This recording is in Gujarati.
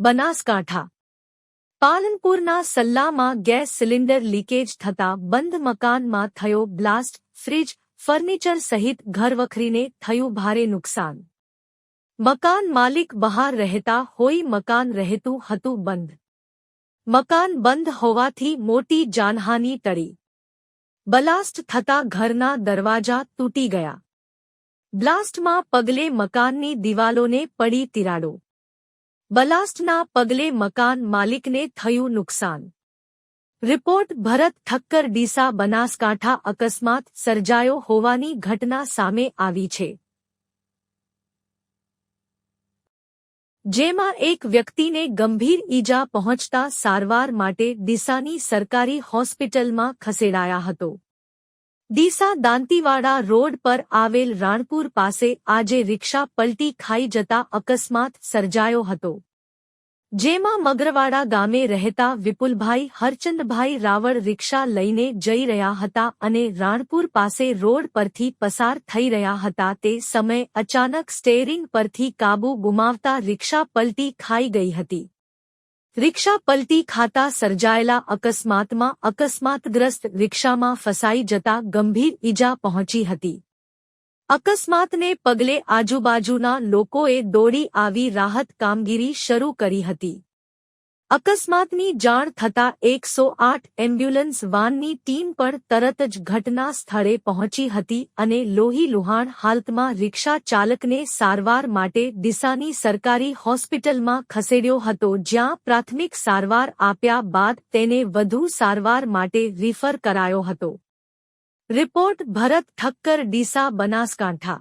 બનાસકાંઠા પાલનપુરના સલ્લામાં ગેસ સિલિન્ડર લીકેજ થતાં બંધ મકાનમાં થયો બ્લાસ્ટ. ફ્રીજ, ફર્નિચર સહિત ઘરવખરીને થયું ભારે નુકસાન. મકાન માલિક બહાર રહેતા હોય મકાન રહેતું હતું બંધ. મકાન બંધ હોવાથી મોટી જાનહાનિ ટળી. બ્લાસ્ટ થતાં ઘરના દરવાજા તૂટી ગયા. બ્લાસ્ટમાં પગલે મકાનની દિવાલોને પડી તિરાડો. બ્લાસ્ટના પગલે મકાન માલિકને થયું નુકસાન. રિપોર્ટ ભરત ઠક્કર. ડીસા બનાસકાંઠા અકસ્માત સર્જાયો હોવાની ઘટના સામે આવી છે, જેમાં એક વ્યક્તિને ગંભીર ઈજા પહોંચતા સારવાર માટે ડીસાની સરકારી હોસ્પિટલમાં ખસેડાયા હતો. ડીસા દાંતીવાડા રોડ પર આવેલ રાણપુર પાસે આજે રિક્ષા પલટી ખાઈ જતા અકસ્માત સર્જાયો હતો, જેમાં મગરવાડા ગામે રહેતા વિપુલભાઈ હરચંદભાઈ રાવળ રિક્ષા લઈને જઈ રહ્યા હતા અને રાણપુર પાસે રોડ પરથી પસાર થઈ રહ્યા હતા તે સમયે અચાનક સ્ટેરિંગ પરથી કાબુ ગુમાવતા રિક્ષા પલટી ખાઈ ગઈ હતી. રિક્ષા પલટી ખાતા સર્જાયેલા અકસ્માતમાં અકસ્માતગ્રસ્ત રિક્ષામાં ફસાઈ જતા ગંભીર ઈજા પહોંચી હતી. અકસ્માતને પગલે આજુબાજુના લોકોએ દોડી આવી રાહત કામગીરી શરૂ કરી હતી. અકસ્માતની જાણ થતાં 108 એમ્બ્યુલન્સ વાનની ટીમ પણ તરત જ ઘટના સ્થળે પહોંચી હતી અને લોહીલુહાણ હાલતમાં રિક્ષા ચાલકને સારવાર માટે ડીસાની સરકારી હોસ્પિટલમાં ખસેડ્યો હતો, જ્યાં પ્રાથમિક સારવાર આપ્યા બાદ તેને વધુ સારવાર માટે રિફર કરાયો હતો. રિપોર્ટ ભરત ઠક્કર. ડીસા બનાસકાંઠા.